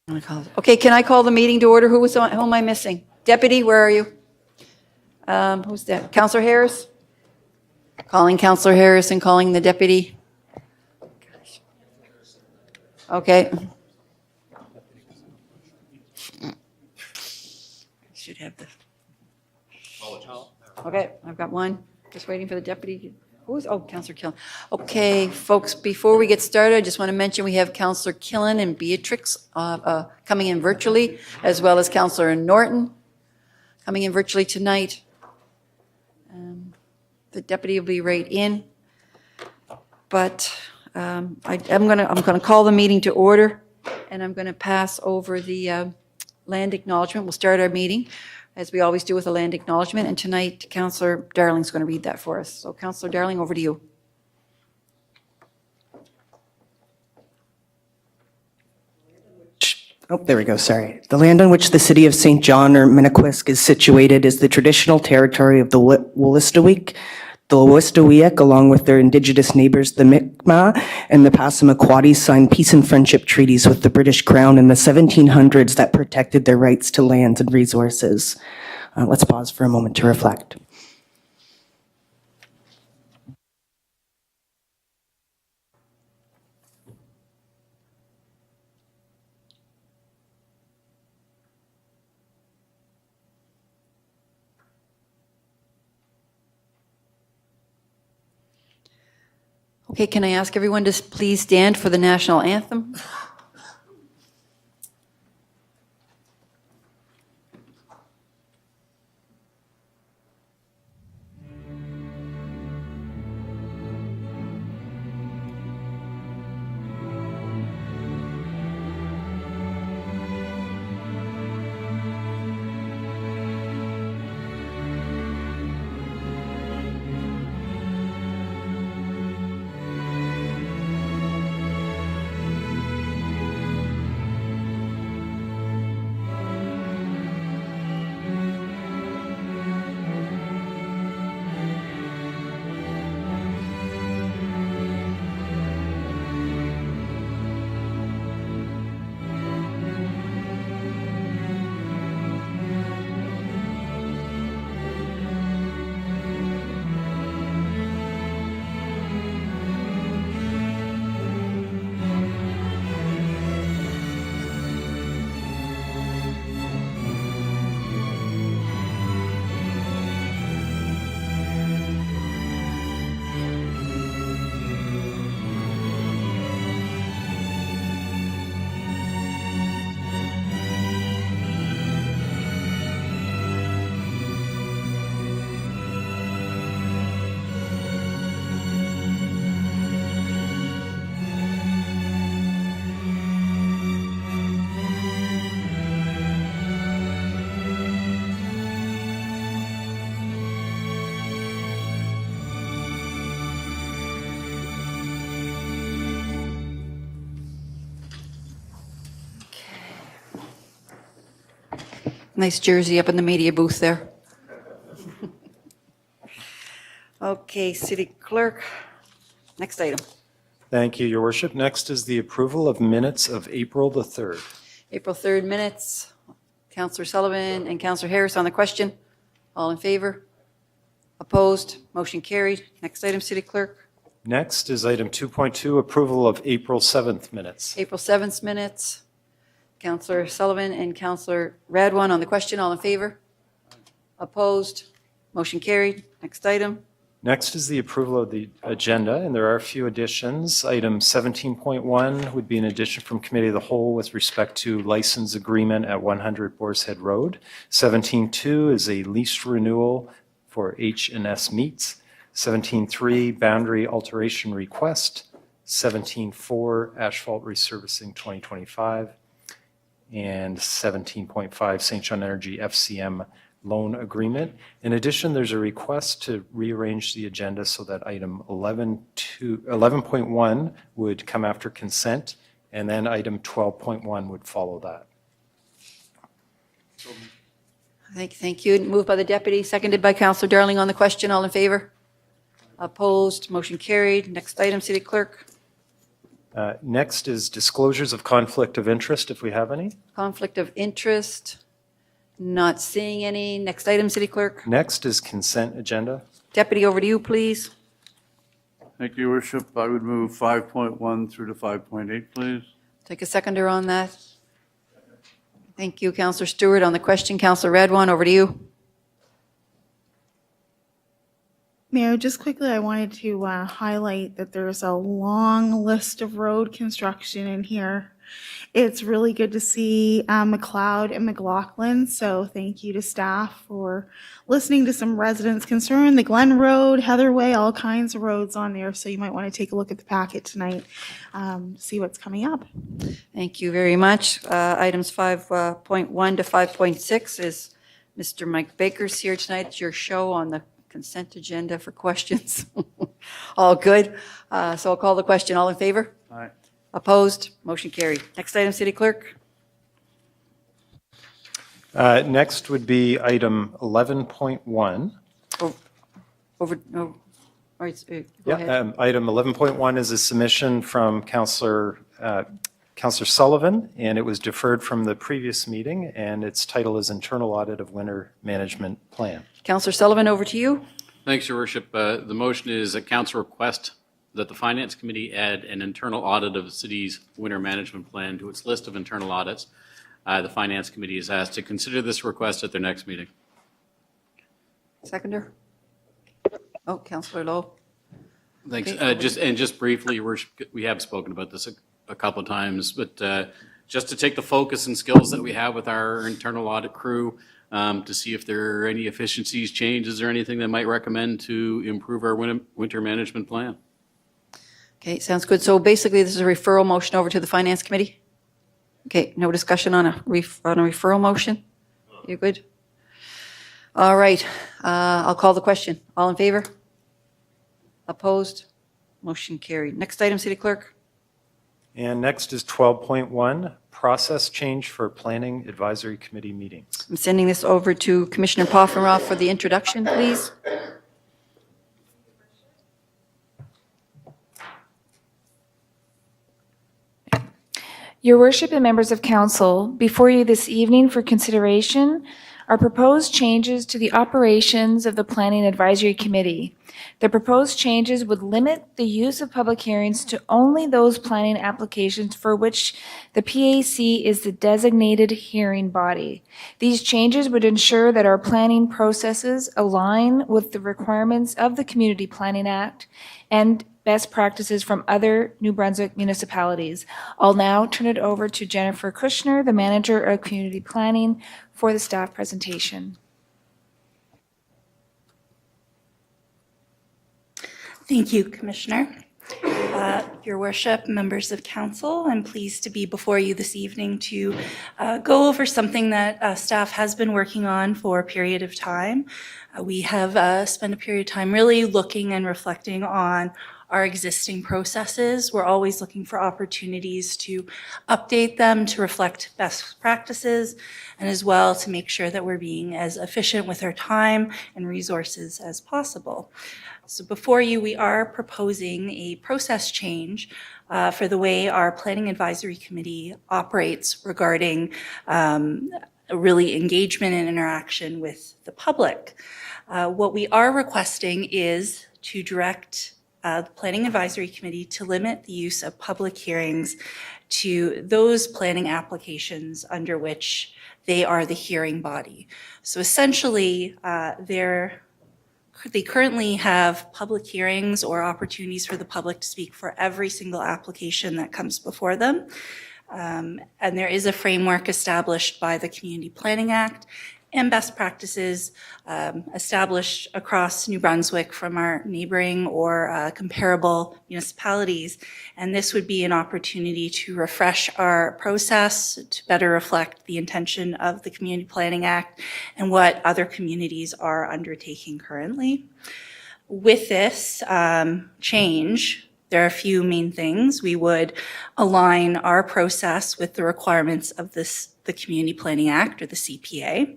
Okay, can I call the meeting to order? Who am I missing? Deputy, where are you? Who's that? Councillor Harris? Calling Councillor Harris and calling the deputy. Okay. Should have the. Okay, I've got one. Just waiting for the deputy. Councillor Killen. Okay, folks, before we get started, I just want to mention we have Councillor Killen and Beatrix coming in virtually, as well as Councillor Norton coming in virtually tonight. The deputy will be right in, but I'm going to call the meeting to order, and I'm going to pass over the land acknowledgement. We'll start our meeting, as we always do, with a land acknowledgement, and tonight Councillor Darling's going to read that for us. So Councillor Darling, over to you. Oh, there we go, sorry. The land on which the city of St. John or Minnequisk is situated is the traditional territory of the Wolastoqiyik. The Wolastoqiyik, along with their indigenous neighbors, the Mi'kmaq and the Passamaquoddy, signed peace and friendship treaties with the British Crown in the 1700s that protected their rights to lands and resources. Let's pause for a moment to reflect. Okay, can I ask everyone to please stand for the national anthem? Nice jersey up in the media booth there. Okay, City Clerk, next item. Thank you, Your Worship. Next is the approval of minutes of April the 3rd. April 3rd minutes. Councillor Sullivan and Councillor Harris on the question. All in favor? Opposed? Motion carried. Next item, City Clerk. Next is item 2.2, approval of April 7th minutes. April 7th minutes. Councillor Sullivan and Councillor Radwan on the question. All in favor? Opposed? Motion carried. Next item. Next is the approval of the agenda, and there are a few additions. Item 17.1 would be an addition from Committee of the Whole with respect to license agreement at 100 Boar's Head Road. 17.2 is a lease renewal for H&S Meats. 17.3, boundary alteration request. 17.4, asphalt resurfacing 2025. And 17.5, St. John Energy FCM loan agreement. In addition, there's a request to rearrange the agenda so that item 11.1 would come after consent, and then item 12.1 would follow that. Thank you. Moved by the deputy, seconded by Councillor Darling on the question. All in favor? Opposed? Motion carried. Next item, City Clerk. Next is disclosures of conflict of interest, if we have any. Conflict of interest, not seeing any. Next item, City Clerk. Next is consent agenda. Deputy, over to you, please. Thank you, Your Worship. I would move 5.1 through to 5.8, please. Take a seconder on that. Thank you, Councillor Stewart. On the question, Councillor Radwan, over to you. Mayor, just quickly, I wanted to highlight that there's a long list of road construction in here. It's really good to see McLeod and McLaughlin, so thank you to staff for listening to some residents' concern. The Glen Road, Heatherway, all kinds of roads on there, so you might want to take a look at the packet tonight, see what's coming up. Thank you very much. Items 5.1 to 5.6 is Mr. Mike Baker's here tonight. It's your show on the consent agenda for questions. All good. So I'll call the question. All in favor? Aye. Opposed? Motion carried. Next item, City Clerk. Next would be item 11.1. Over, no. All right, go ahead. Item 11.1 is a submission from Councillor Sullivan, and it was deferred from the previous meeting, and its title is Internal Audit of Winter Management Plan. Councillor Sullivan, over to you. Thanks, Your Worship. The motion is a council request that the Finance Committee add an internal audit of the city's winter management plan to its list of internal audits. The Finance Committee is asked to consider this request at their next meeting. Seconder. Oh, Councillor Lowe. Thanks. Okay. Just briefly, Your Worship, we have spoken about this a couple of times, but just to take the focus and skills that we have with our internal audit crew, to see if there are any efficiencies, changes, or anything that might recommend to improve our winter management plan. Okay, sounds good. So basically, this is a referral motion over to the Finance Committee? Okay, no discussion on a referral motion? You're good? All right, I'll call the question. All in favor? Opposed? Motion carried. Next item, City Clerk. And next is 12.1, process change for Planning Advisory Committee meetings. I'm sending this over to Commissioner Poffenroth for the introduction, please. Your Worship and members of Council, before you this evening for consideration are proposed changes to the operations of the Planning Advisory Committee. The proposed changes would limit the use of public hearings to only those planning applications for which the PAC is the designated hearing body. These changes would ensure that our planning processes align with the requirements of the Community Planning Act and best practices from other New Brunswick municipalities. I'll now turn it over to Jennifer Kushner, the Manager of Community Planning, for the staff presentation. Thank you, Commissioner. Your Worship, members of Council, I'm pleased to be before you this evening to go over something that staff has been working on for a period of time. We have spent a period of time really looking and reflecting on our existing processes. We're always looking for opportunities to update them to reflect best practices, and as well to make sure that we're being as efficient with our time and resources as possible. So before you, we are proposing a process change for the way our Planning Advisory Committee operates regarding really engagement and interaction with the public. What we are requesting is to direct the Planning Advisory Committee to limit the use of public hearings to those planning applications under which they are the hearing body. So essentially, they currently have public hearings or opportunities for the public to speak for every single application that comes before them. And there is a framework established by the Community Planning Act and best practices established across New Brunswick from our neighboring or comparable municipalities. And this would be an opportunity to refresh our process to better reflect the intention of the Community Planning Act and what other communities are undertaking currently. With this change, there are a few main things. We would align our process with the requirements of the Community Planning Act, or the CPA.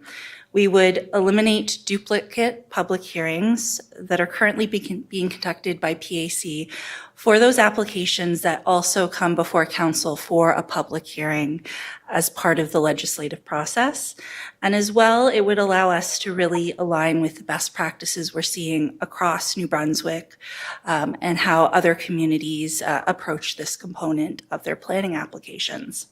We would eliminate duplicate public hearings that are currently being conducted by PAC for those applications that also come before council for a public hearing as part of the legislative process. And as well, it would allow us to really align with the best practices we're seeing across New Brunswick and how other communities approach this component of their planning applications.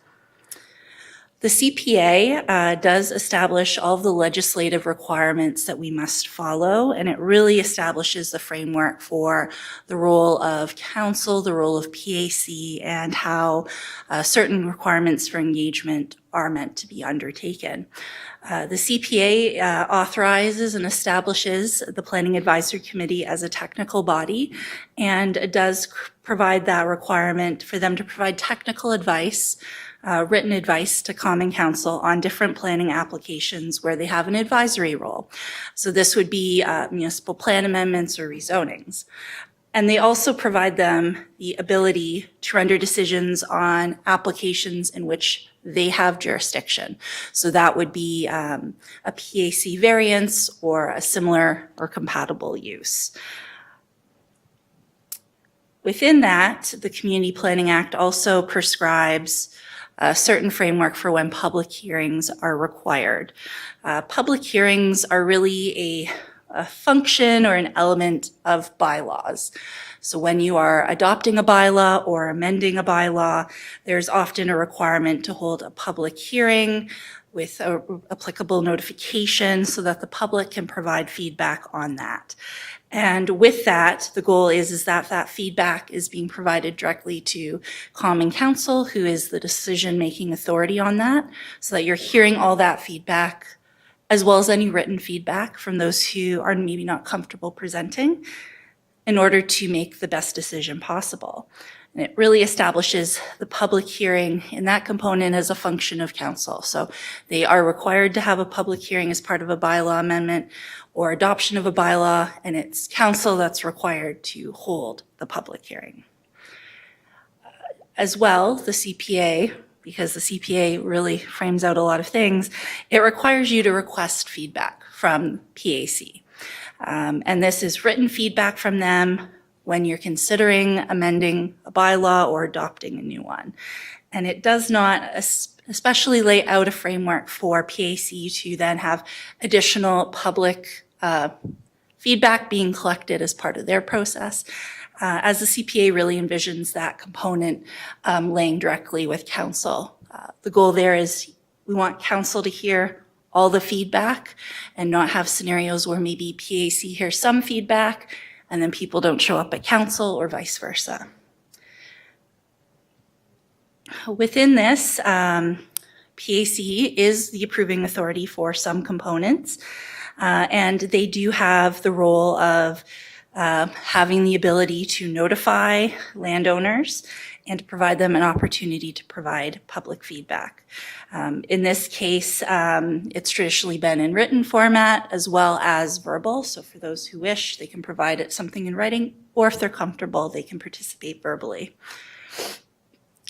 The CPA does establish all of the legislative requirements that we must follow, and it really establishes the framework for the role of council, the role of PAC, and how certain requirements for engagement are meant to be undertaken. The CPA authorizes and establishes the Planning Advisory Committee as a technical body, and it does provide that requirement for them to provide technical advice, written advice to Common Council on different planning applications where they have an advisory role. So this would be municipal plan amendments or rezonings. And they also provide them the ability to render decisions on applications in which they have jurisdiction. So that would be a PAC variance or a similar or compatible use. Within that, the Community Planning Act also prescribes a certain framework for when public hearings are required. Public hearings are really a function or an element of bylaws. So when you are adopting a bylaw or amending a bylaw, there's often a requirement to hold a public hearing with applicable notification so that the public can provide feedback on that. And with that, the goal is that that feedback is being provided directly to Common Council, who is the decision-making authority on that, so that you're hearing all that feedback, as well as any written feedback from those who are maybe not comfortable presenting, in order to make the best decision possible. And it really establishes the public hearing in that component as a function of council. So they are required to have a public hearing as part of a bylaw amendment or adoption of a bylaw, and it's council that's required to hold the public hearing. As well, the CPA, because the CPA really frames out a lot of things, it requires you to request feedback from PAC. And this is written feedback from them when you're considering amending a bylaw or adopting a new one. And it does not especially lay out a framework for PAC to then have additional public feedback being collected as part of their process, as the CPA really envisions that component laying directly with council. The goal there is we want council to hear all the feedback and not have scenarios where maybe PAC hears some feedback and then people don't show up at council or vice versa. Within this, PAC is the approving authority for some components, and they do have the role of having the ability to notify landowners and to provide them an opportunity to provide public feedback. In this case, it's traditionally been in written format as well as verbal. So for those who wish, they can provide something in writing, or if they're comfortable, they can participate verbally.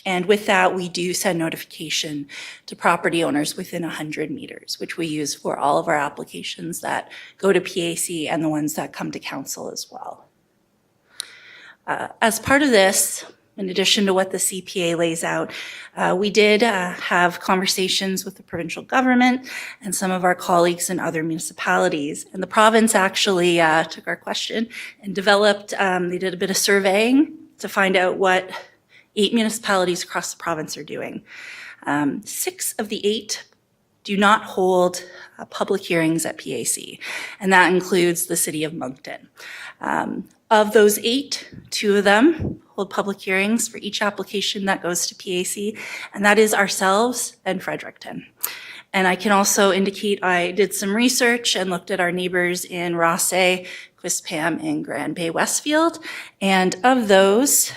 And with that, we do send notification to property owners within 100 meters, which we use for all of our applications that go to PAC and the ones that come to council as well. As part of this, in addition to what the CPA lays out, we did have conversations with the provincial government and some of our colleagues in other municipalities. And the province actually took our question and developed, they did a bit of surveying to find out what 8 municipalities across the province are doing. 6 of the 8 do not hold public hearings at PAC, and that includes the city of Moncton. Of those 8, 2 of them hold public hearings for each application that goes to PAC, and that is ourselves and Fredericton. And I can also indicate I did some research and looked at our neighbors in Rossay, Quispam, and Grand Bay Westfield, and of those,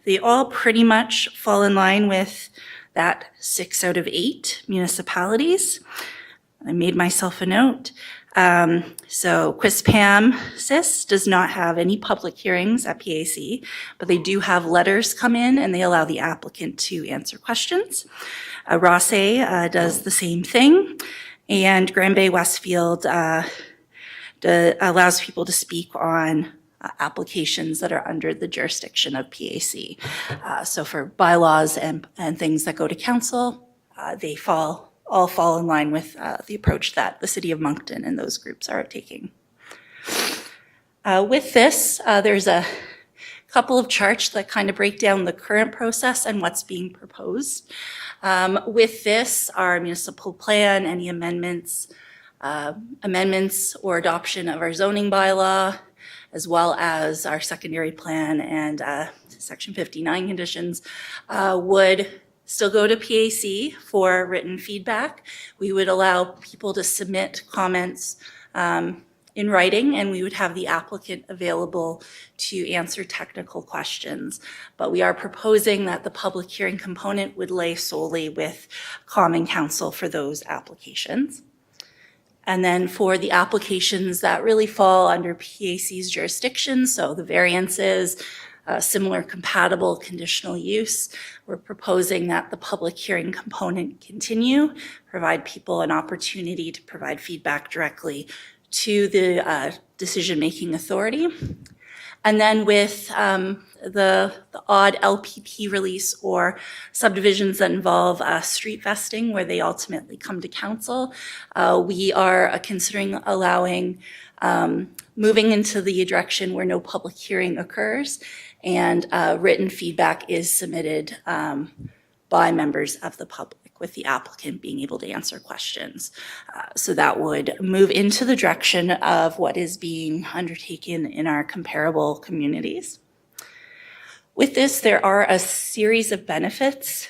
they all pretty much fall in line with that 6 out of 8 municipalities. I made myself a note. So Quispam CIS does not have any public hearings at PAC, but they do have letters come in and they allow the applicant to answer questions. Rossay does the same thing. And Grand Bay Westfield allows people to speak on applications that are under the jurisdiction of PAC. So for bylaws and things that go to council, they all fall in line with the approach that the City of Moncton and those groups are taking. With this, there's a couple of charts that kind of break down the current process and what's being proposed. With this, our municipal plan, any amendments or adoption of our zoning bylaw, as well as our secondary plan and Section 59 conditions, would still go to PAC for written feedback. We would allow people to submit comments in writing, and we would have the applicant available to answer technical questions. But we are proposing that the public hearing component would lay solely with Common Council for those applications. And then for the applications that really fall under PAC's jurisdiction, so the variances, similar compatible conditional use, we're proposing that the public hearing component continue, provide people an opportunity to provide feedback directly to the decision-making authority. And then with the odd LPP release or subdivisions that involve street vesting where they ultimately come to council, we are considering allowing moving into the direction where no public hearing occurs and written feedback is submitted by members of the public, with the applicant being able to answer questions. So that would move into the direction of what is being undertaken in our comparable communities. With this, there are a series of benefits.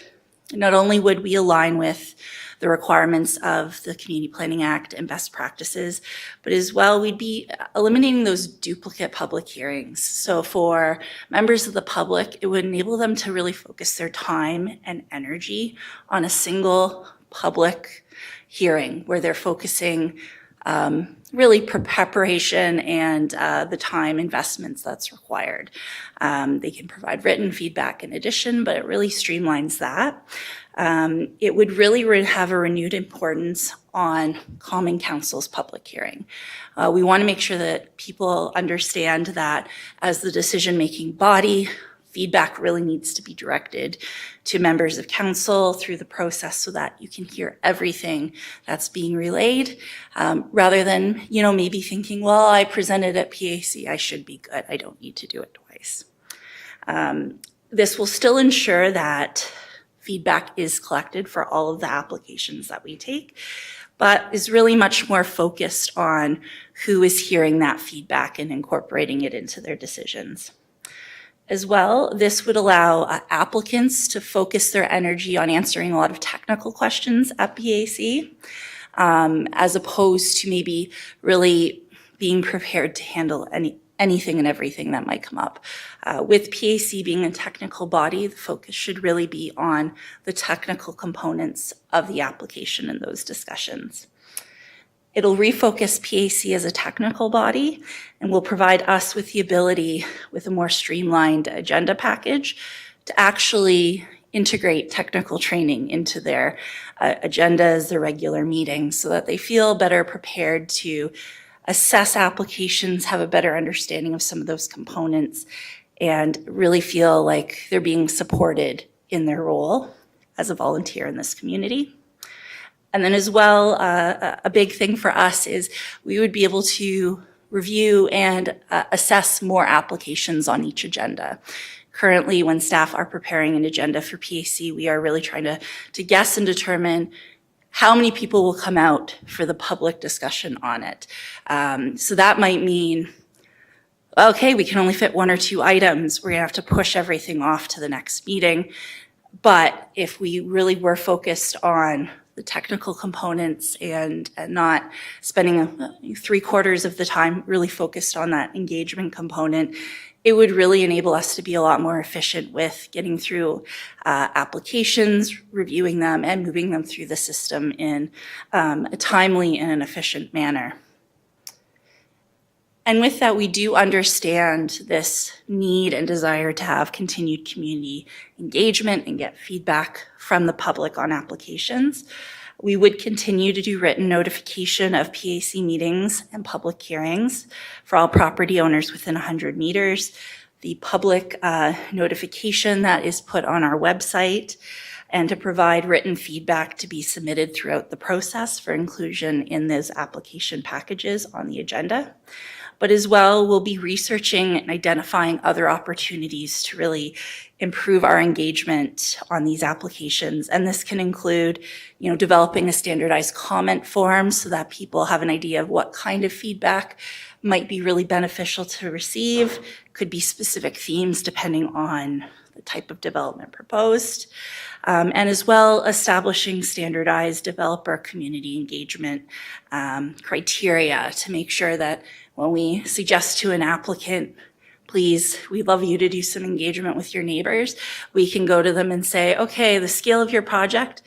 Not only would we align with the requirements of the Community Planning Act and best practices, but as well, we'd be eliminating those duplicate public hearings. So for members of the public, it would enable them to really focus their time and energy on a single public hearing where they're focusing really preparation and the time investments that's required. They can provide written feedback in addition, but it really streamlines that. It would really have a renewed importance on Common Council's public hearing. We want to make sure that people understand that as the decision-making body, feedback really needs to be directed to members of council through the process so that you can hear everything that's being relayed, rather than, maybe thinking, well, I presented at PAC, I should be good. I don't need to do it twice. This will still ensure that feedback is collected for all of the applications that we take, but is really much more focused on who is hearing that feedback and incorporating it into their decisions. As well, this would allow applicants to focus their energy on answering a lot of technical questions at PAC, as opposed to maybe really being prepared to handle anything and everything that might come up. With PAC being a technical body, the focus should really be on the technical components of the application and those discussions. It'll refocus PAC as a technical body and will provide us with the ability, with a more streamlined agenda package, to actually integrate technical training into their agendas, their regular meetings, so that they feel better prepared to assess applications, have a better understanding of some of those components, and really feel like they're being supported in their role as a volunteer in this community. And then as well, a big thing for us is we would be able to review and assess more applications on each agenda. Currently, when staff are preparing an agenda for PAC, we are really trying to guess and determine how many people will come out for the public discussion on it. So that might mean, okay, we can only fit 1 or 2 items. We're gonna have to push everything off to the next meeting. But if we really were focused on the technical components and not spending 3/4 of the time really focused on that engagement component, it would really enable us to be a lot more efficient with getting through applications, reviewing them, and moving them through the system in a timely and an efficient manner. And with that, we do understand this need and desire to have continued community engagement and get feedback from the public on applications. We would continue to do written notification of PAC meetings and public hearings for all property owners within 100 meters. The public notification that is put on our website, and to provide written feedback to be submitted throughout the process for inclusion in those application packages on the agenda. But as well, we'll be researching and identifying other opportunities to really improve our engagement on these applications. And this can include, developing a standardized comment form so that people have an idea of what kind of feedback might be really beneficial to receive. Could be specific themes depending on the type of development proposed. And as well, establishing standardized developer community engagement criteria to make sure that when we suggest to an applicant, please, we'd love you to do some engagement with your neighbors, we can go to them and say, okay, the scale of your project,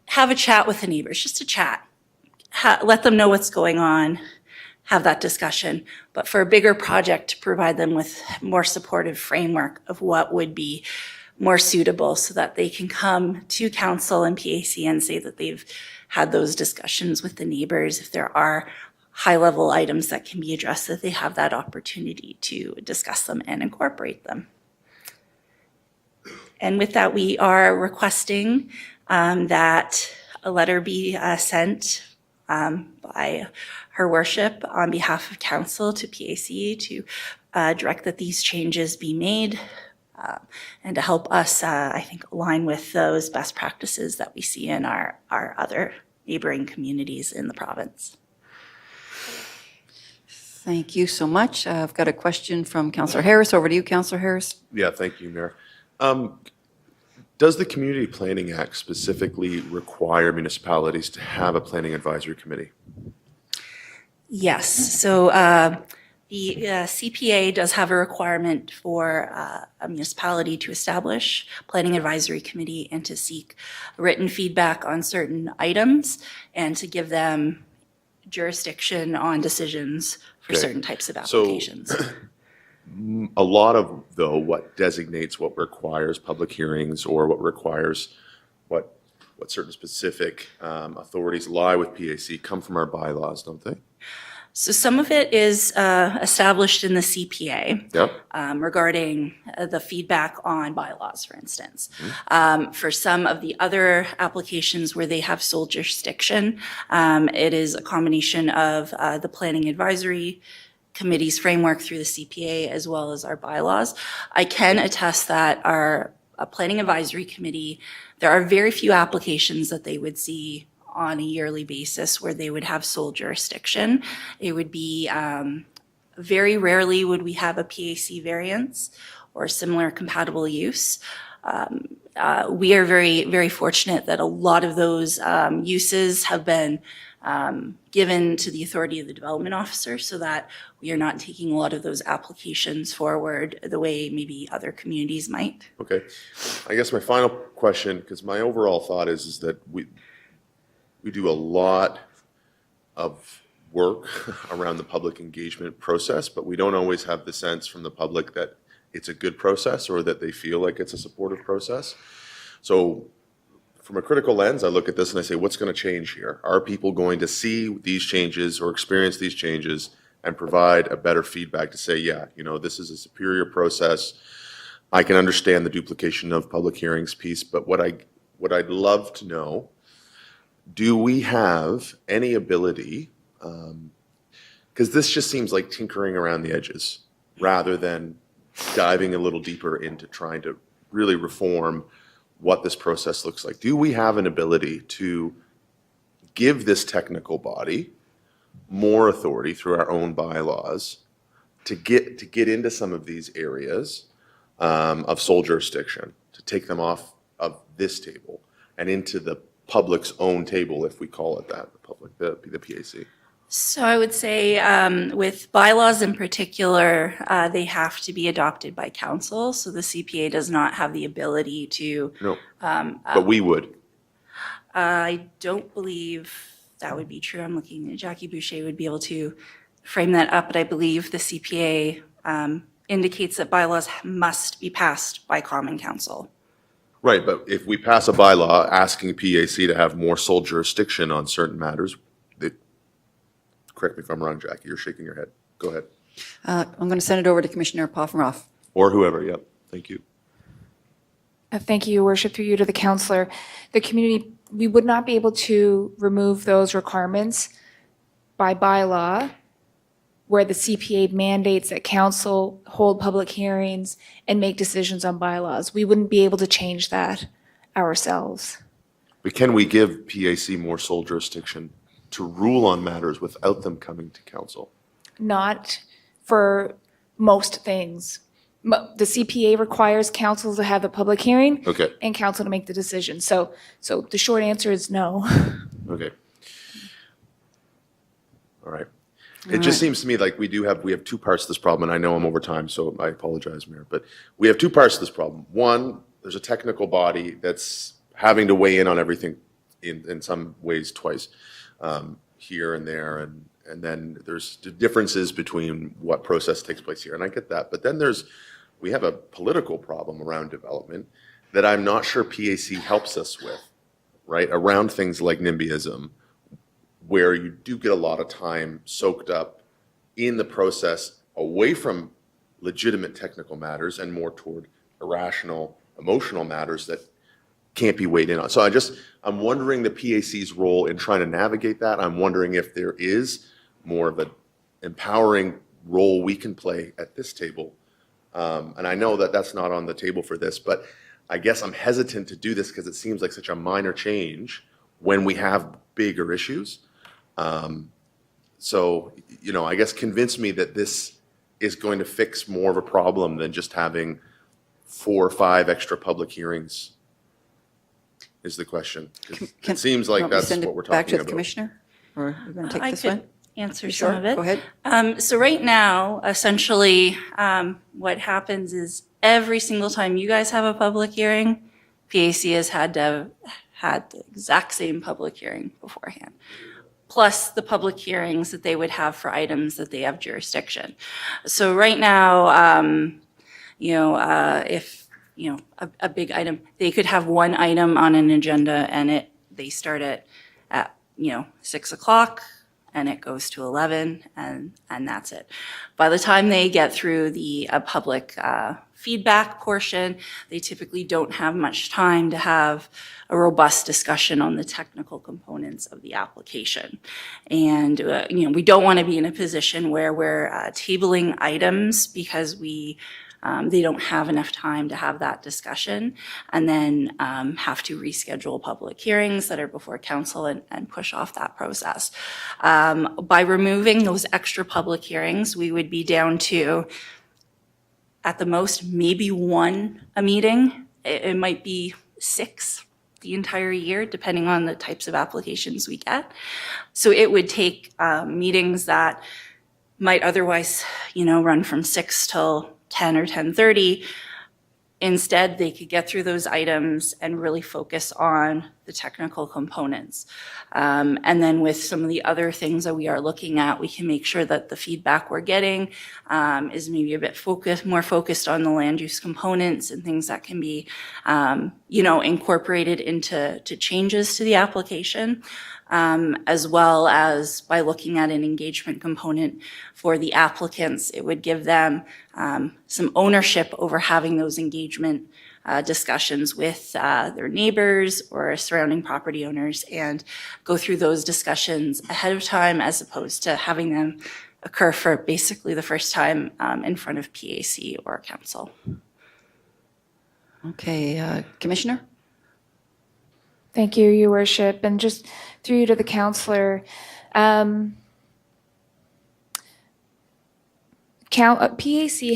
have a chat with the neighbors, just a chat. Let them know what's going on, have that discussion. But for a bigger project, to provide them with more supportive framework of what would be more suitable so that they can come to council and PAC and say that they've had those discussions with the neighbors. If there are high-level items that can be addressed, that they have that opportunity to discuss them and incorporate them. And with that, we are requesting that a letter be sent by Her Worship on behalf of council to PAC to direct that these changes be made and to help us, I think, align with those best practices that we see in our other neighboring communities in the province. Thank you so much. I've got a question from Councillor Harris. Over to you, Councillor Harris. Yeah, thank you, Mayor. Does the Community Planning Act specifically require municipalities to have a planning advisory committee? Yes, so the CPA does have a requirement for a municipality to establish a planning advisory committee and to seek written feedback on certain items and to give them jurisdiction on decisions for certain types of applications. A lot of, though, what designates what requires public hearings or what requires what certain specific authorities lie with PAC come from our bylaws, don't they? So some of it is established in the CPA. Yep. Regarding the feedback on bylaws, for instance. For some of the other applications where they have sole jurisdiction, it is a combination of the Planning Advisory Committee's framework through the CPA as well as our bylaws. I can attest that our Planning Advisory Committee, there are very few applications that they would see on a yearly basis where they would have sole jurisdiction. It would be very rarely would we have a PAC variance or similar compatible use. We are very, very fortunate that a lot of those uses have been given to the authority of the development officer so that we are not taking a lot of those applications forward the way maybe other communities might. Okay. I guess my final question, because my overall thought is that we do a lot of work around the public engagement process, but we don't always have the sense from the public that it's a good process or that they feel like it's a supportive process. So from a critical lens, I look at this and I say, what's going to change here? Are people going to see these changes or experience these changes and provide a better feedback to say, yeah, this is a superior process. I can understand the duplication of public hearings piece, but what I'd love to know, do we have any ability, because this just seems like tinkering around the edges rather than diving a little deeper into trying to really reform what this process looks like. Do we have an ability to give this technical body more authority through our own bylaws to get into some of these areas of sole jurisdiction, to take them off of this table and into the public's own table, if we call it that, the PAC? So I would say with bylaws in particular, they have to be adopted by council. So the CPA does not have the ability to. No, but we would. I don't believe that would be true. I'm looking at Jackie Boucher would be able to frame that up, but I believe the CPA indicates that bylaws must be passed by Common Council. Right, but if we pass a bylaw asking PAC to have more sole jurisdiction on certain matters, correct me if I'm wrong, Jackie, you're shaking your head. Go ahead. I'm going to send it over to Commissioner Poffenroff. Or whoever, yep, thank you. Thank you, Your Worship, through you to the councillor. The community, we would not be able to remove those requirements by bylaw where the CPA mandates that council hold public hearings and make decisions on bylaws. We wouldn't be able to change that ourselves. But can we give PAC more sole jurisdiction to rule on matters without them coming to council? Not for most things. The CPA requires council to have a public hearing. Okay. And council to make the decision. So the short answer is no. Okay. All right. It just seems to me like we have two parts to this problem, and I know I'm over time, so I apologize, Mayor, but we have two parts to this problem. One, there's a technical body that's having to weigh in on everything in some ways twice, here and there, and then there's differences between what process takes place here, and I get that. But then we have a political problem around development that I'm not sure PAC helps us with, right? Around things like NIMBYism, where you do get a lot of time soaked up in the process away from legitimate technical matters and more toward irrational, emotional matters that can't be weighed in on. So I'm wondering the PAC's role in trying to navigate that. I'm wondering if there is more of an empowering role we can play at this table. And I know that that's not on the table for this, but I guess I'm hesitant to do this because it seems like such a minor change when we have bigger issues. So, I guess convince me that this is going to fix more of a problem than just having 4 or 5 extra public hearings is the question. 'Cause it seems like that's what we're talking about. Back to the Commissioner? Or you're going to take I this could one? answer Sure, some of it. go ahead. So right now, essentially, what happens is every single time you guys have a public hearing, PAC has had the exact same public hearing beforehand, plus the public hearings that they would have for items that they have jurisdiction. So right now, if, a big item, they could have one item on an agenda and they start it at 6 o'clock and it goes to 11 and that's it. By the time they get through the public feedback portion, they typically don't have much time to have a robust discussion on the technical components of the application. And, we don't want to be in a position where we're tabling items because they don't have enough time to have that discussion and then have to reschedule public hearings that are before council and push off that process. By removing those extra public hearings, we would be down to, at the most, maybe 1 a meeting. It might be 6 the entire year, depending on the types of applications we get. So it would take meetings that might otherwise, run from 6 till 10 or 10:30. Instead, they could get through those items and really focus on the technical components. And then with some of the other things that we are looking at, we can make sure that the feedback we're getting is maybe a bit more focused on the land use components and things that can be, incorporated into changes to the application. As well as by looking at an engagement component for the applicants, it would give them some ownership over having those engagement discussions with their neighbors or surrounding property owners and go through those discussions ahead of time as opposed to having them occur for basically the first time in front of PAC or council. Okay, Commissioner? Thank you, Your Worship. And just through you to the councillor, PAC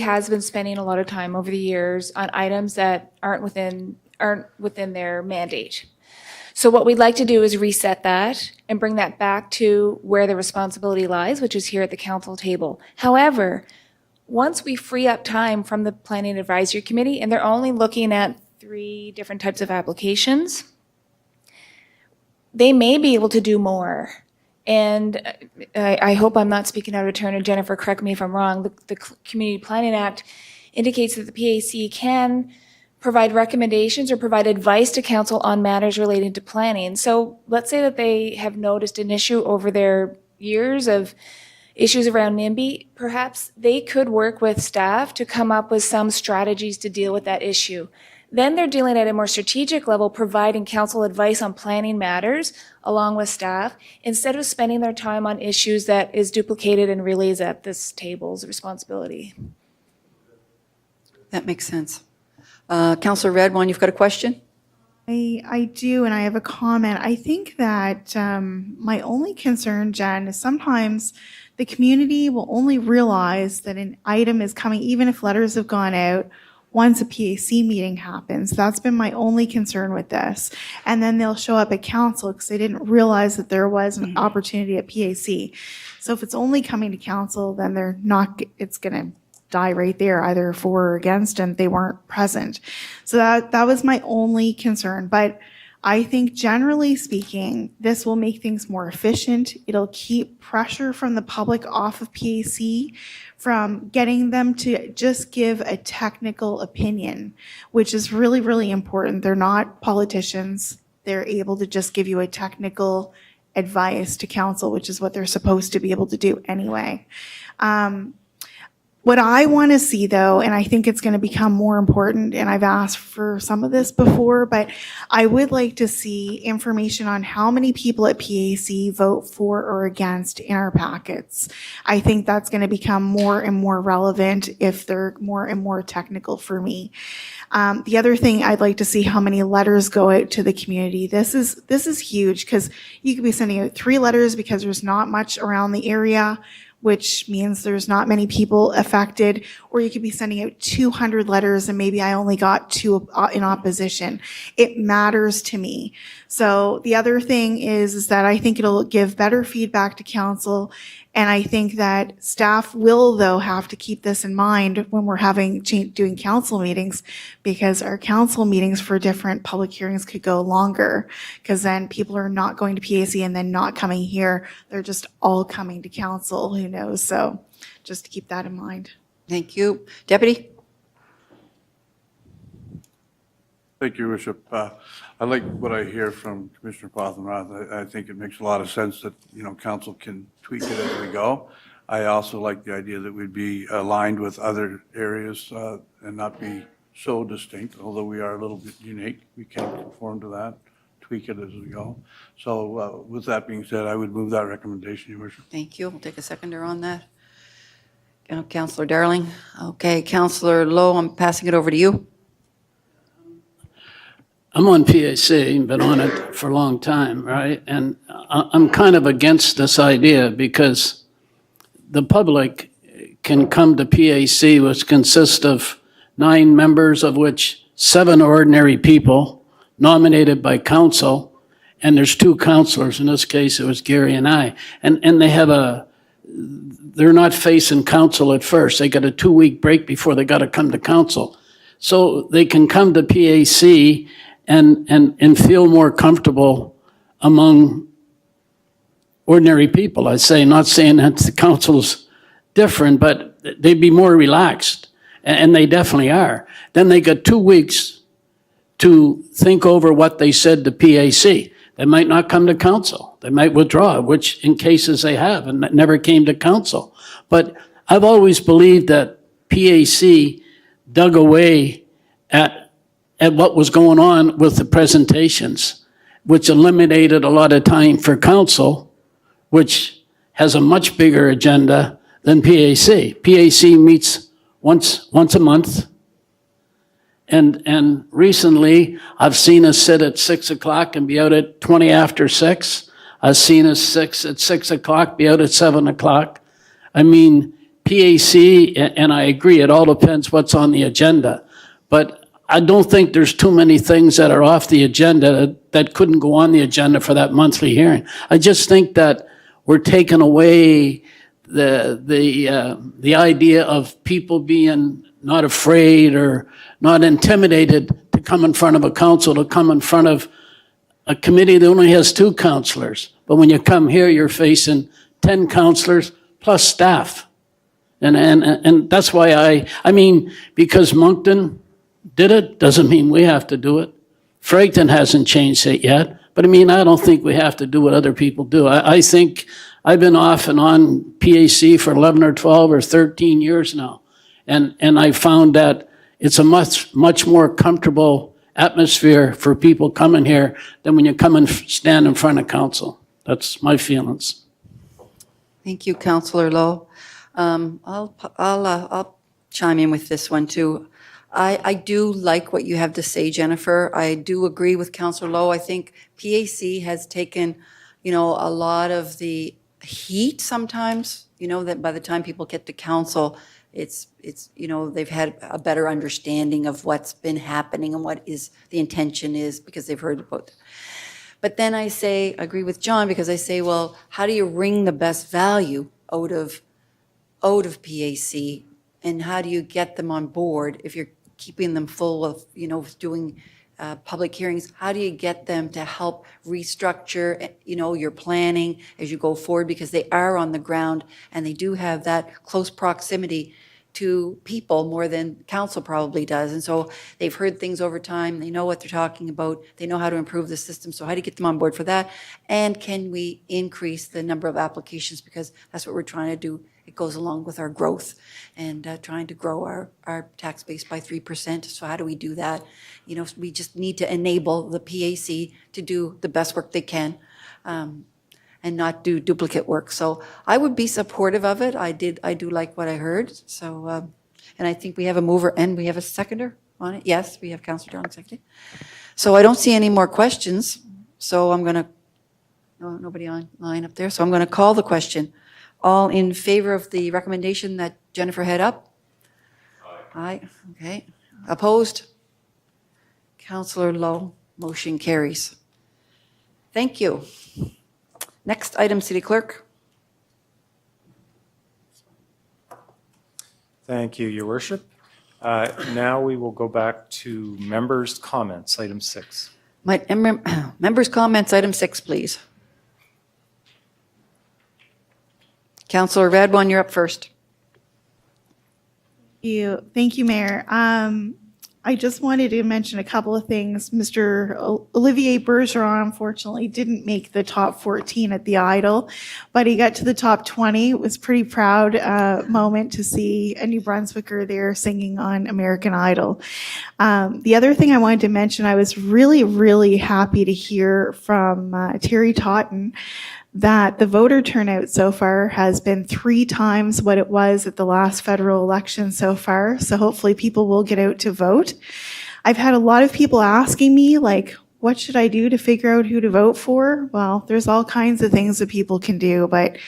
has been spending a lot of time over the years on items that aren't within their mandate. So what we'd like to do is reset that and bring that back to where the responsibility lies, which is here at the council table. However, once we free up time from the Planning Advisory Committee, and they're only looking at 3 different types of applications, they may be able to do more. And I hope I'm not speaking out of turn, and Jennifer, correct me if I'm wrong, the Community Planning Act indicates that the PAC can provide recommendations or provide advice to council on matters relating to planning. So let's say that they have noticed an issue over their years of issues around NIMBY, perhaps they could work with staff to come up with some strategies to deal with that issue. Then they're dealing at a more strategic level, providing council advice on planning matters along with staff, instead of spending their time on issues that is duplicated and relays at this table's responsibility. That makes sense. Councillor Redwan, you've got a question? I do, and I have a comment. I think that my only concern, Jen, is sometimes the community will only realize that an item is coming, even if letters have gone out, once a PAC meeting happens. That's been my only concern with this. And then they'll show up at council because they didn't realize that there was an opportunity at PAC. So if it's only coming to council, then they're not, it's going to die right there, either for or against, and they weren't present. So that was my only concern. But I think generally speaking, this will make things more efficient. It'll keep pressure from the public off of PAC, from getting them to just give a technical opinion, which is really, really important. They're not politicians. They're able to just give you a technical advice to council, which is what they're supposed to be able to do anyway. What I want to see, though, and I think it's going to become more important, and I've asked for some of this before, but I would like to see information on how many people at PAC vote for or against in our packets. I think that's going to become more and more relevant if they're more and more technical for me. The other thing, I'd like to see how many letters go out to the community. This is huge, because you could be sending out 3 letters because there's not much around the area, which means there's not many people affected, or you could be sending out 200 letters and maybe I only got 2 in opposition. It matters to me. So the other thing is that I think it'll give better feedback to council, and I think that staff will, though, have to keep this in mind when we're doing council meetings, because our council meetings for different public hearings could go longer, because then people are not going to PAC and then not coming here. They're just all coming to council, who knows? So just to keep that in mind. Thank you. Deputy? Thank you, Your Worship. I like what I hear from Commissioner Pothenroth. I think it makes a lot of sense that, council can tweak it as we go. I also like the idea that we'd be aligned with other areas and not be so distinct, although we are a little bit unique. We can conform to that, tweak it as we go. So with that being said, I would move that recommendation, Your Worship. Thank you. We'll take a seconder on that. Councillor Darling. Okay, Councillor Lowe, I'm passing it over to you. I'm on PAC, been on it for a long time, right? And I'm kind of against this idea because the public can come to PAC, which consists of 9 members, of which 7 are ordinary people nominated by council, and there's 2 councillors. In this case, it was Gary and I. And they're not facing council at first. They got a 2-week break before they got to come to council. So they can come to PAC and feel more comfortable among ordinary people. I say, not saying that the council's different, but they'd be more relaxed, and they definitely are. Then they got 2 weeks to think over what they said to PAC. They might not come to council. They might withdraw, which in cases they have, and never came to council. But I've always believed that PAC dug away at what was going on with the presentations, which eliminated a lot of time for council, which has a much bigger agenda than PAC. PAC meets once a month. And recently, I've seen us sit at 6 o'clock and be out at 20 after 6. I've seen us at 6 o'clock, be out at 7 o'clock. I mean, PAC, and I agree, it all depends what's on the agenda. But I don't think there's too many things that are off the agenda that couldn't go on the agenda for that monthly hearing. I just think that we're taking away the idea of people being not afraid or not intimidated to come in front of a council, to come in front of a committee that only has 2 councillors. But when you come here, you're facing 10 councillors plus staff. And that's why I mean, because Moncton did it, doesn't mean we have to do it. Fredericton hasn't changed it yet, but I mean, I don't think we have to do what other people do. I think I've been off and on PAC for 11 or 12 or 13 years now. And I found that it's a much more comfortable atmosphere for people coming here than when you come and stand in front of council. That's my feelings. Thank you, Councillor Lowe. I'll chime in with this one too. I do like what you have to say, Jennifer. I do agree with Councillor Lowe. I think PAC has taken, a lot of the heat sometimes, that by the time people get to council, it's they've had a better understanding of what's been happening and what is the intention is because they've heard about it. But then I agree with John, because I say, well, how do you wring the best value out of PAC, and how do you get them on board if you're keeping them full of, doing public hearings? How do you get them to help restructure, your planning as you go forward? Because they are on the ground and they do have that close proximity to people more than council probably does. And so they've heard things over time. They know what they're talking about. They know how to improve the system. So how do you get them on board for that? And can we increase the number of applications? Because that's what we're trying to do. It goes along with our growth and trying to grow our tax base by 3%. So how do we do that? We just need to enable the PAC to do the best work they can. And not do duplicate work. So I would be supportive of it. I do like what I heard. So, and I think we have a mover and we have a seconder on it. Yes, we have Councillor John seconding. So I don't see any more questions. So I'm going to, nobody on line up there. So I'm going to call the question. All in favor of the recommendation that Jennifer had up? Aye. Okay. Opposed? Councillor Lowe, motion carries. Thank you. Next item, City Clerk. Thank you, Your Worship. Now we will go back to members' comments, item 6. Members' comments, item 6, please. Councillor Radwan, you're up first. Thank you, Mayor. I just wanted to mention a couple of things. Mr. Olivier Bergeron, unfortunately, didn't make the top 14 at the Idol, but he got to the top 20. It was a pretty proud moment to see a New Brunswicker there singing on American Idol. The other thing I wanted to mention, I was really, really happy to hear from Terry Totten that the voter turnout so far has been 3 times what it was at the last federal election so far. So hopefully people will get out to vote. I've had a lot of people asking me, like, what should I do to figure out who to vote for? Well, there's all kinds of things that people can do, but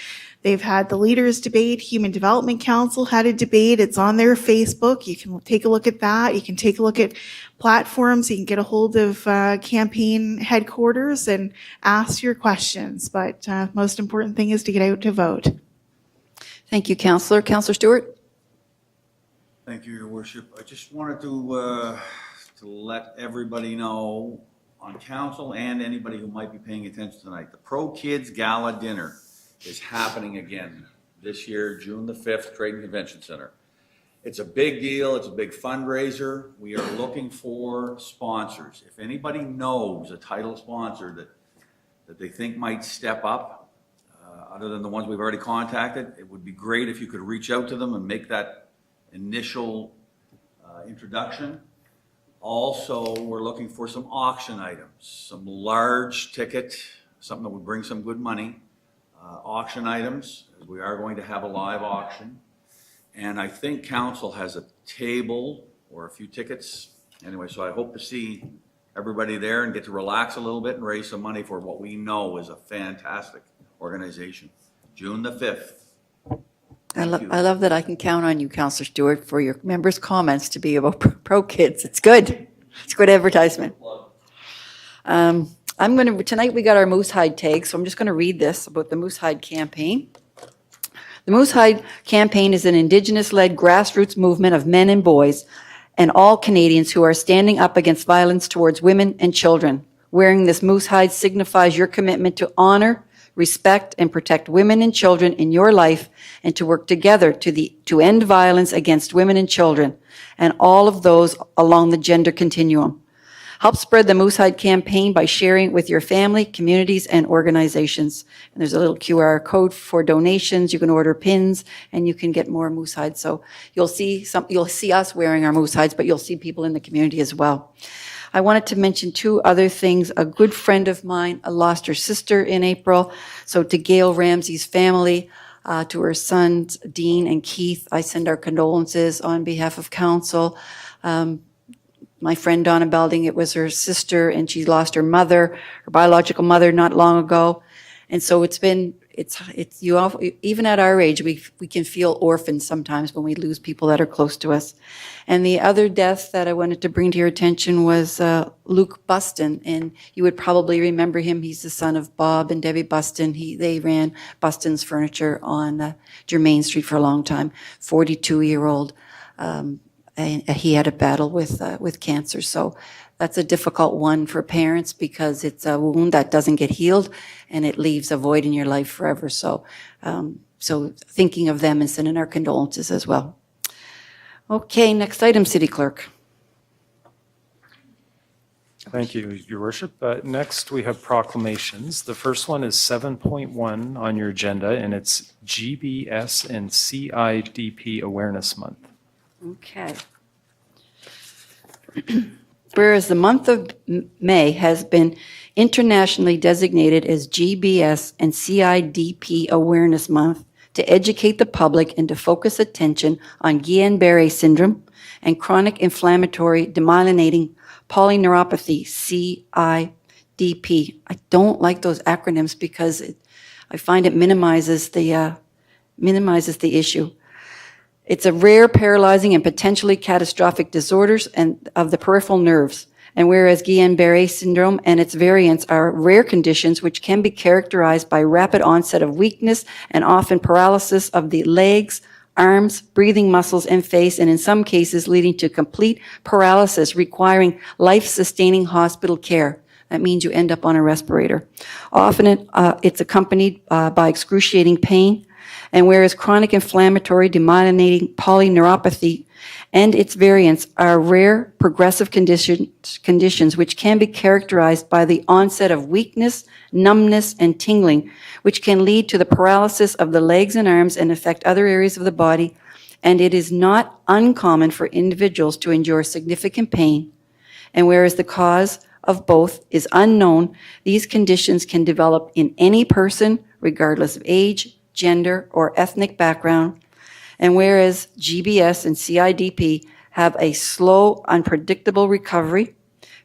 they've had the leaders debate. Human Development Council had a debate. It's on their Facebook. You can take a look at that. You can take a look at platforms. You can get a hold of campaign headquarters and ask your questions. But most important thing is to get out to vote. Thank you, Councillor. Councillor Stewart? Thank you, Your Worship. I just wanted to let everybody know on council and anybody who might be paying attention tonight, the Pro Kids Gala Dinner is happening again this year, June the 5th, Trade and Convention Center. It's a big deal. It's a big fundraiser. We are looking for sponsors. If anybody knows a title sponsor that they think might step up, other than the ones we've already contacted, it would be great if you could reach out to them and make that initial introduction. Also, we're looking for some auction items, some large ticket, something that would bring some good money. Auction items, as we are going to have a live auction. And I think council has a table or a few tickets. Anyway, so I hope to see everybody there and get to relax a little bit and raise some money for what we know is a fantastic organization. June the 5th. I love that I can count on you, Councillor Stewart, for your members' comments to be about Pro Kids. It's good. It's good advertisement. Tonight we got our Moose Hide tag, so I'm just going to read this about the Moose Hide campaign. The Moose Hide campaign is an Indigenous-led grassroots movement of men and boys and all Canadians who are standing up against violence towards women and children. Wearing this moose hide signifies your commitment to honor, respect, and protect women and children in your life, and to work together to end violence against women and children, and all of those along the gender continuum. Help spread the Moosehide campaign by sharing with your family, communities, and organizations. And there's a little QR code for donations. You can order pins, and you can get more Moosehide. So you'll see us wearing our Moosehides, but you'll see people in the community as well. I wanted to mention two other things. A good friend of mine lost her sister in April. So to Gail Ramsey's family, to her sons, Dean and Keith, I send our condolences on behalf of council. My friend Donna Belding, it was her sister, and she lost her mother, her biological mother, not long ago. And so even at our age, we can feel orphaned sometimes when we lose people that are close to us. And the other death that I wanted to bring to your attention was Luke Buston, and you would probably remember him. He's the son of Bob and Debbie Buston. They ran Buston's Furniture on Germain Street for a long time, 42-year-old. And he had a battle with cancer. So that's a difficult one for parents because it's a wound that doesn't get healed and it leaves a void in your life forever. So, so thinking of them and sending our condolences as well. Okay, next item, City Clerk. Thank you, Your Worship. Next, we have proclamations. The first one is 7.1 on your agenda, and it's GBS and CIDP Awareness Month. Okay. Whereas the month of May has been internationally designated as GBS and CIDP Awareness Month to educate the public and to focus attention on Guillain-Barré syndrome and chronic inflammatory demyelinating polyneuropathy, CIDP. I don't like those acronyms because I find it minimizes the issue. It's a rare, paralyzing, and potentially catastrophic disorders of the peripheral nerves. And whereas Guillain-Barré syndrome and its variants are rare conditions which can be characterized by rapid onset of weakness and often paralysis of the legs, arms, breathing muscles, and face, and in some cases leading to complete paralysis requiring life-sustaining hospital care. That means you end up on a respirator. Often it's accompanied by excruciating pain. And whereas chronic inflammatory demyelinating polyneuropathy and its variants are rare progressive conditions which can be characterized by the onset of weakness, numbness, and tingling, which can lead to the paralysis of the legs and arms and affect other areas of the body, and it is not uncommon for individuals to endure significant pain. And whereas the cause of both is unknown, these conditions can develop in any person, regardless of age, gender, or ethnic background. And whereas GBS and CIDP have a slow, unpredictable recovery,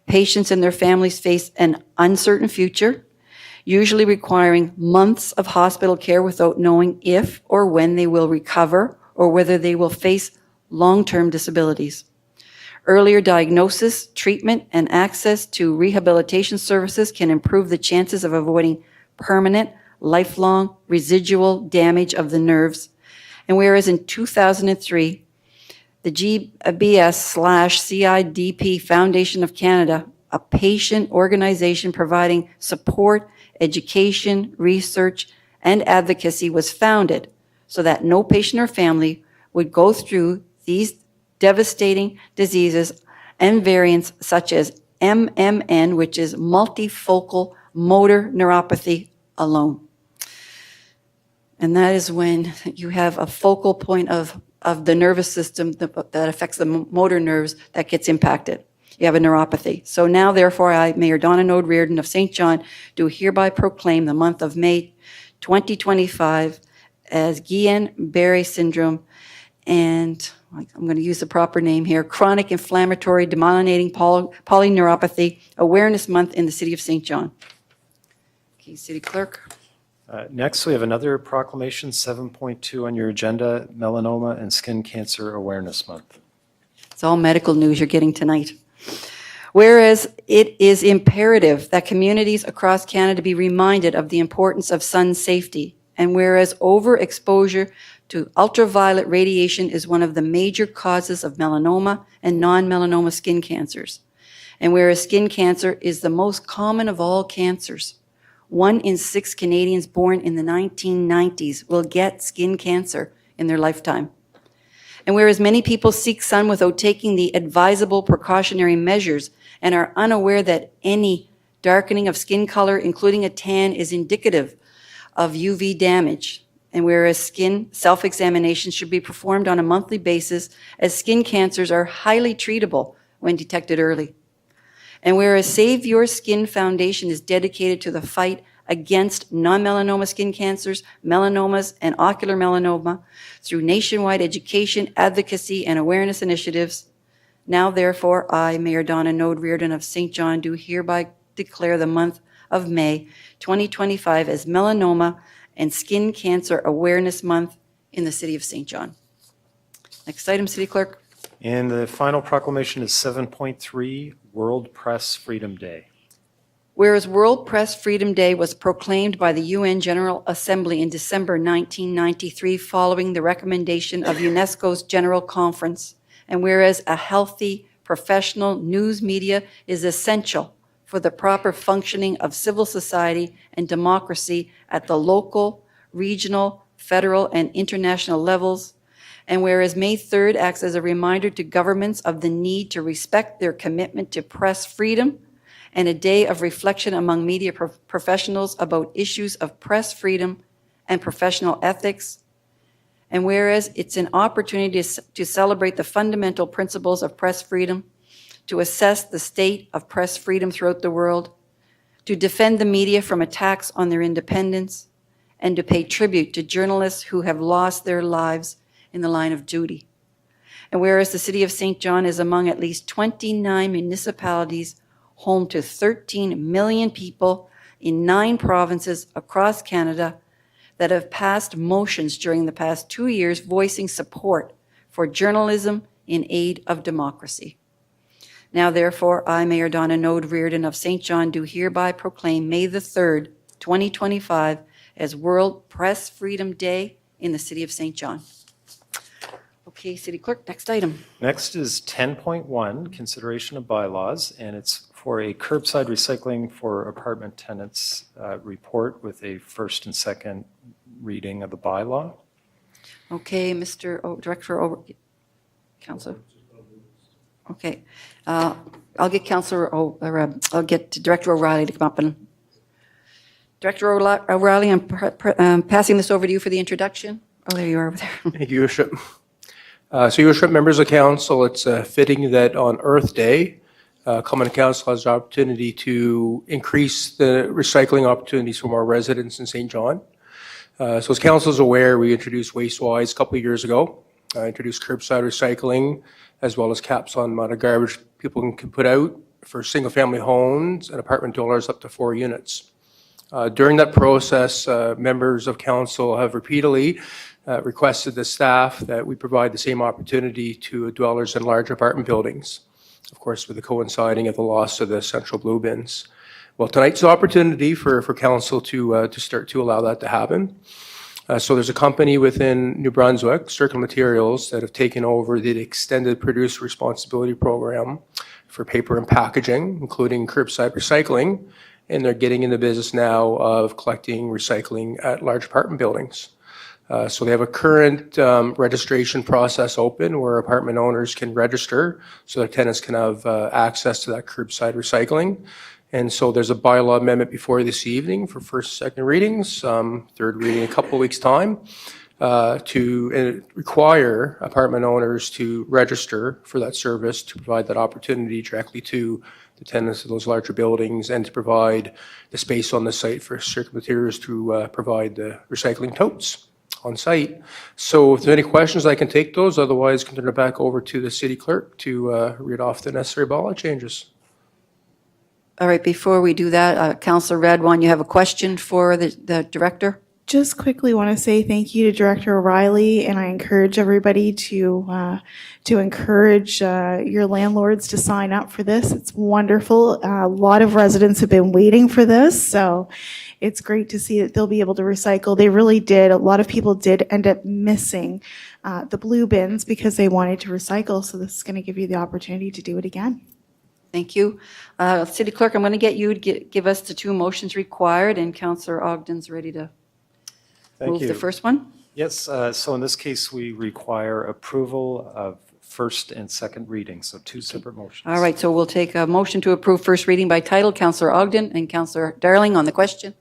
patients and their families face an uncertain future, usually requiring months of hospital care without knowing if or when they will recover or whether they will face long-term disabilities. Earlier diagnosis, treatment, and access to rehabilitation services can improve the chances of avoiding permanent, lifelong residual damage of the nerves. And whereas in 2003, the GBS/CIDP Foundation of Canada, a patient organization providing support, education, research, and advocacy, was founded so that no patient or family would go through these devastating diseases and variants such as MMN, which is multifocal motor neuropathy, alone. And that is when you have a focal point of the nervous system that affects the motor nerves that gets impacted. You have a neuropathy. So now, therefore, I, Mayor Donna Node Reardon of St. John, do hereby proclaim the month of May 2025 as Guillain-Barré syndrome, and I'm going to use the proper name here, chronic inflammatory demyelinating polyneuropathy Awareness Month in the City of St. John. Okay, City Clerk. Next, we have another proclamation, 7.2 on your agenda, Melanoma and Skin Cancer Awareness Month. It's all medical news you're getting tonight. Whereas it is imperative that communities across Canada be reminded of the importance of sun safety, and whereas overexposure to ultraviolet radiation is one of the major causes of melanoma and non-melanoma skin cancers, and whereas skin cancer is the most common of all cancers, 1 in 6 Canadians born in the 1990s will get skin cancer in their lifetime. And whereas many people seek sun without taking the advisable precautionary measures and are unaware that any darkening of skin color, including a tan, is indicative of UV damage, and whereas skin self-examinations should be performed on a monthly basis, as skin cancers are highly treatable when detected early. And whereas Save Your Skin Foundation is dedicated to the fight against non-melanoma skin cancers, melanomas, and ocular melanoma through nationwide education, advocacy, and awareness initiatives, now therefore I, Mayor Donna Node Reardon of St. John, do hereby declare the month of May 2025 as Melanoma and Skin Cancer Awareness Month in the City of St. John. Next item, City Clerk. And the final proclamation is 7.3, World Press Freedom Day. Whereas World Press Freedom Day was proclaimed by the UN General Assembly in December 1993 following the recommendation of UNESCO's General Conference, and whereas a healthy, professional news media is essential for the proper functioning of civil society and democracy at the local, regional, federal, and international levels, and whereas May 3rd acts as a reminder to governments of the need to respect their commitment to press freedom, and a day of reflection among media professionals about issues of press freedom and professional ethics, and whereas it's an opportunity to celebrate the fundamental principles of press freedom, to assess the state of press freedom throughout the world, to defend the media from attacks on their independence, and to pay tribute to journalists who have lost their lives in the line of duty. And whereas the City of St. John is among at least 29 municipalities home to 13 million people in 9 provinces across Canada that have passed motions during the past 2 years voicing support for journalism in aid of democracy. Now, therefore, I, Mayor Donna Node Reardon of St. John, do hereby proclaim May the 3rd, 2025, as World Press Freedom Day in the City of St. John. Okay, City Clerk, next item. Next is 10.1, consideration of bylaws, and it's for a curbside recycling for apartment tenants report with a first and second reading of the bylaw. Okay, Director Councilor. Okay, I'll get I'll get Director O'Reilly to come up and. Director O'Reilly, I'm passing this over to you for the introduction. Oh, there you are over there. Thank you, Your Worship. So, Your Worship, members of council, it's fitting that on Earth Day, Common Council has the opportunity to increase the recycling opportunities for more residents in St. John. So as council is aware, we introduced WasteWise a couple of years ago. Introduced curbside recycling, as well as caps on the amount of garbage people can put out for single-family homes and apartment dwellers up to 4 units. During that process, members of council have repeatedly requested the staff that we provide the same opportunity to dwellers in large apartment buildings, of course, with the coinciding of the loss of the central blue bins. Well, tonight's the opportunity for council to start to allow that to happen. So there's a company within New Brunswick, Circle Materials, that have taken over the extended producer responsibility program for paper and packaging, including curbside recycling, and they're getting in the business now of collecting recycling at large apartment buildings. So they have a current registration process open where apartment owners can register so their tenants can have access to that curbside recycling. And so there's a bylaw amendment before you this evening for first, second readings, third reading in a couple of weeks' time, to require apartment owners to register for that service, to provide that opportunity directly to the tenants of those larger buildings, and to provide the space on the site for Circle Materials to provide the recycling totes on site. So if there's any questions, I can take those. Otherwise, can turn it back over to the city clerk to read off the necessary bylaw changes. All right, before we do that, Councilor Radwan, you have a question for the director? Just quickly want to say thank you to Director O'Reilly, and I encourage everybody to encourage your landlords to sign up for this. It's wonderful. A lot of residents have been waiting for this, so it's great to see that they'll be able to recycle. They really did. A lot of people did end up missing the blue bins because they wanted to recycle, so this is going to give you the opportunity to do it again. Thank you. City Clerk, I'm going to get you to give us the 2 motions required, and Councillor Ogden's ready to Thank move you. the first one. Yes, so in this case, we require approval of first and second reading, so 2 separate motions. All right, so we'll take a motion to approve first reading by title. Councillor Ogden and Councillor Darling on the question.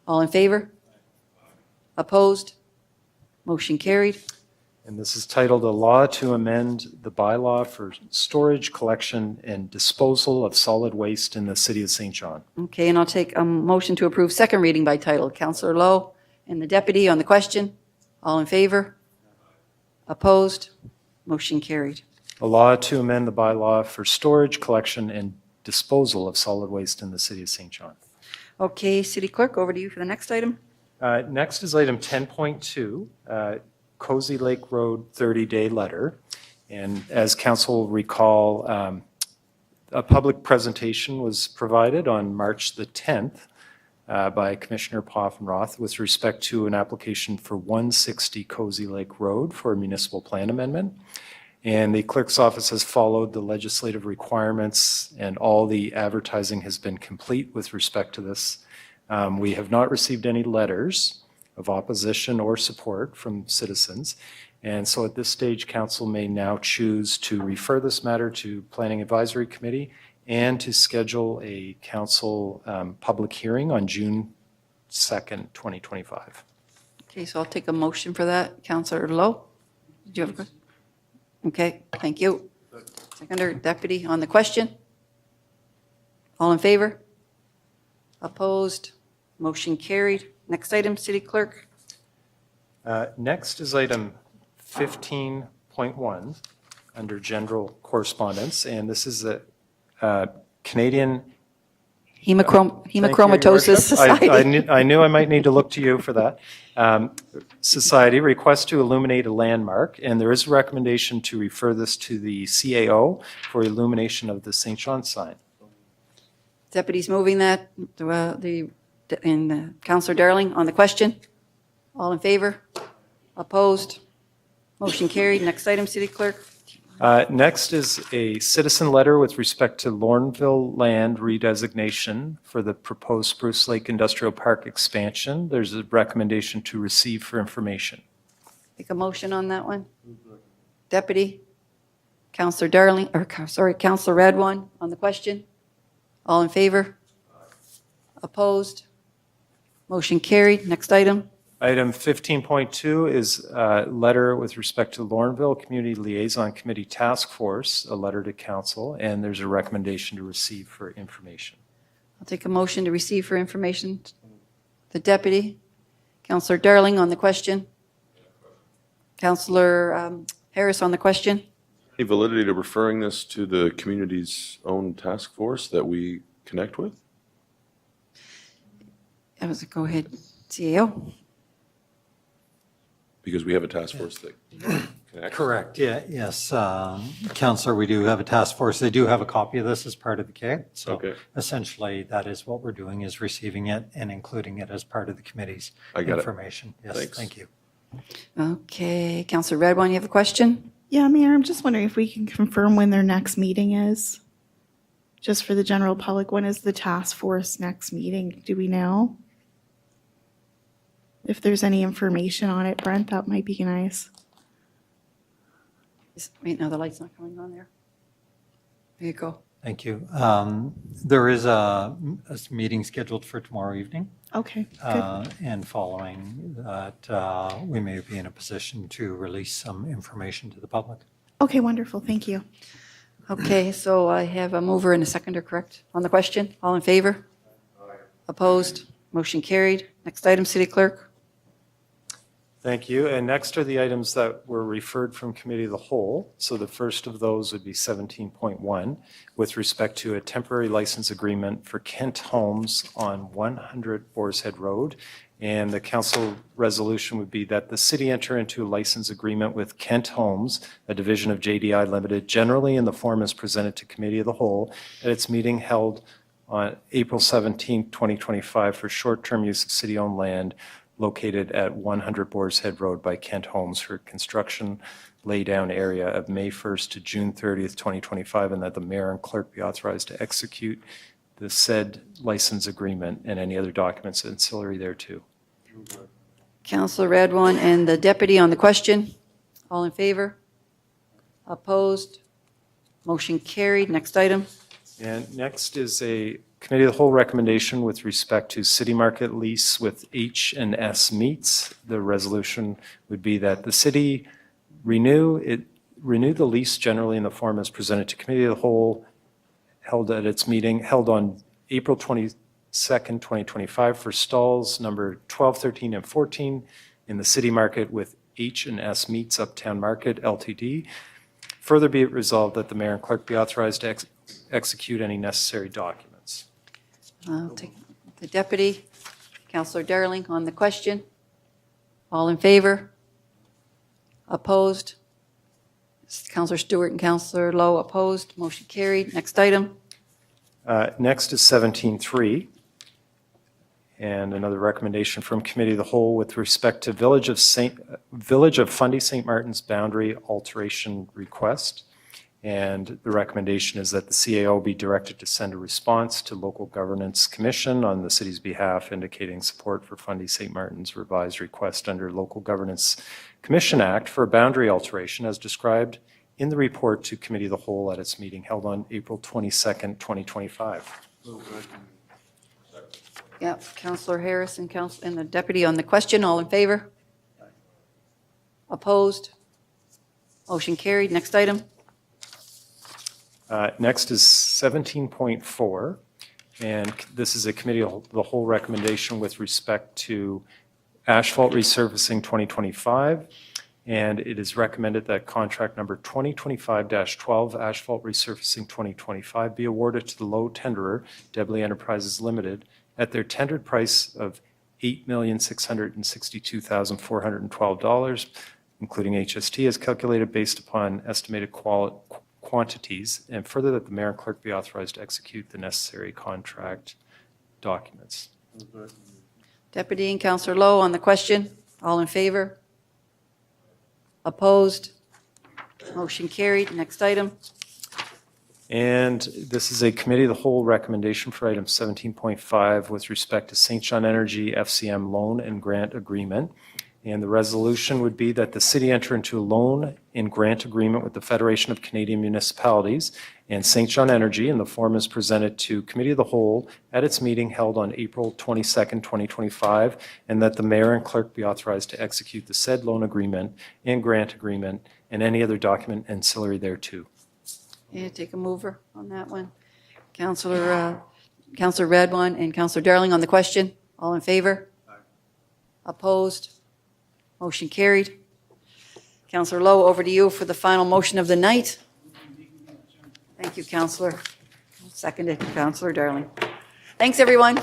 All in favor? Opposed? Motion carried. And this is titled, "A Law to Amend the Bylaw for Storage, Collection, and Disposal of Solid Waste in the City of St. John." Okay, and I'll take a motion to approve second reading by title. Councillor Lowe and the deputy on the question. All in favor? Opposed? Motion carried. A law to amend the bylaw for storage, collection, and disposal of solid waste in the City of St. John. Okay, City Clerk, over to you for the next item. Next is item 10.2, Cozy Lake Road 30-day letter. And as council will recall, a public presentation was provided on March the 10th by Commissioner Poffenroth with respect to an application for 160 Cozy Lake Road for a municipal plan amendment. And the clerk's office has followed the legislative requirements, and all the advertising has been complete with respect to this. We have not received any letters of opposition or support from citizens. And so at this stage, council may now choose to refer this matter to Planning Advisory Committee and to schedule a council public hearing on June 2nd, 2025. Okay, so I'll take a motion for that. Councillor Lowe, did you have a question? Okay, thank you. Seconder, deputy on the question. All in favor? Opposed? Motion carried. Next item, City Clerk. Next is item 15.1 under general correspondence, and this is a Canadian Hemochromatosis Society. I knew I might need to look to you for that. Society requests to illuminate a landmark, and there is a recommendation to refer this to the CAO for illumination of the St. John sign. Deputy's moving that. Councillor Darling on the question. All in favor? Opposed? Motion carried. Next item, City Clerk. Next is a citizen letter with respect to Lorneville land redesignation for the proposed Spruce Lake Industrial Park expansion. There's a recommendation to receive for information. Take a motion on that one. Deputy. Councillor Darling, Councillor Radwan on the question. All in favor? Opposed? Motion carried. Next item. Item 15.2 is a letter with respect to Lorneville Community Liaison Committee Task Force, a letter to council, and there's a recommendation to receive for information. I'll take a motion to receive for information. The deputy. Councillor Darling on the question. Councillor Harris on the question. Any validity to referring this to the community's own task force that we connect with? That was a go ahead, CAO. Because we have a task force that connects. Correct, yeah, yes. Counselor, we do have a task force. They do have a copy of this as part of the kit. So Okay. essentially, that is what we're doing, is receiving it and including it as part of the committee's I got it. information. Yes, Thanks. thank you. Okay, Councillor Radwan, you have a question? Yeah, Mayor, I'm just wondering if we can confirm when their next meeting is? Just for the general public, when is the task force next meeting? Do we know? If there's any information on it, Brent, that might be nice. Wait, no, the light's not coming on there. There you go. Thank you. There is a meeting scheduled for tomorrow evening. Okay, good. And following that, we may be in a position to release some information to the public. Okay, wonderful, thank you. Okay, so I have a mover and a seconder, correct, on the question? All in favor? Opposed? Motion carried. Next item, City Clerk. Thank you. And next are the items that were referred from Committee of the Whole. So the first of those would be 17.1 with respect to a temporary license agreement for Kent Homes on 100 Boar's Head Road. And the council resolution would be that the city enter into a license agreement with Kent Homes, a division of JDI Limited, generally in the form as presented to Committee of the Whole at its meeting held on April 17, 2025 for short-term use of city-owned land located at 100 Boar's Head Road by Kent Homes for construction laydown area of May 1st to June 30th, 2025, and that the mayor and clerk be authorized to execute the said license agreement and any other documents ancillary thereto. Councillor Radwan and the deputy on the question. All in favor? Opposed? Motion carried. Next item. And next is a committee of the whole recommendation with respect to city market lease with H&S Meats. The resolution would be that the city renew the lease generally in the form as presented to committee of the whole held at its meeting held on April 22nd, 2025 for stalls number 12, 13, and 14 in the city market with H&S Meats Uptown Market Ltd. Further be it resolved that the mayor and clerk be authorized to execute any necessary documents. I'll take the deputy. Councillor Darling on the question. All in favor? Opposed? Councillor Stewart and Councillor Lowe opposed. Motion carried. Next item. Next is 17.3, and another recommendation from Committee of the Whole with respect to Village of Fundy St. Martin's boundary alteration request. And the recommendation is that the CAO be directed to send a response to Local Governance Commission on the city's behalf indicating support for Fundy St. Martin's revised request under Local Governance Commission Act for a boundary alteration as described in the report to Committee of the Whole at its meeting held on April 22nd, 2025. Yep, Councillor Harris and the deputy on the question. All in favor? Opposed? Motion carried. Next item. Next is 17.4, and this is a Committee of the Whole recommendation with respect to asphalt resurfacing 2025. And it is recommended that contract number 2025-12 asphalt resurfacing 2025 be awarded to the low tenderer, Debley Enterprises Limited, at their tendered price of $8,662,412, including HST as calculated based upon estimated quantities, and further that the mayor and clerk be authorized to execute the necessary contract documents. Deputy and Councillor Lowe on the question. All in favor? Opposed? Motion carried. Next item. And this is a Committee of the Whole recommendation for item 17.5 with respect to St. John Energy FCM loan and grant agreement. And the resolution would be that the city enter into a loan and grant agreement with the Federation of Canadian Municipalities and St. John Energy, and the form is presented to Committee of the Whole at its meeting held on April 22nd, 2025, and that the mayor and clerk be authorized to execute the said loan agreement and grant agreement and any other document ancillary thereto. Yeah, take a mover on that one. Councillor Radwan and Councillor Darling on the question. All in favor? Opposed? Motion carried. Councillor Lowe, over to you for the final motion of the night. Thank you, Councillor. Seconded, Councillor Darling. Thanks, everyone.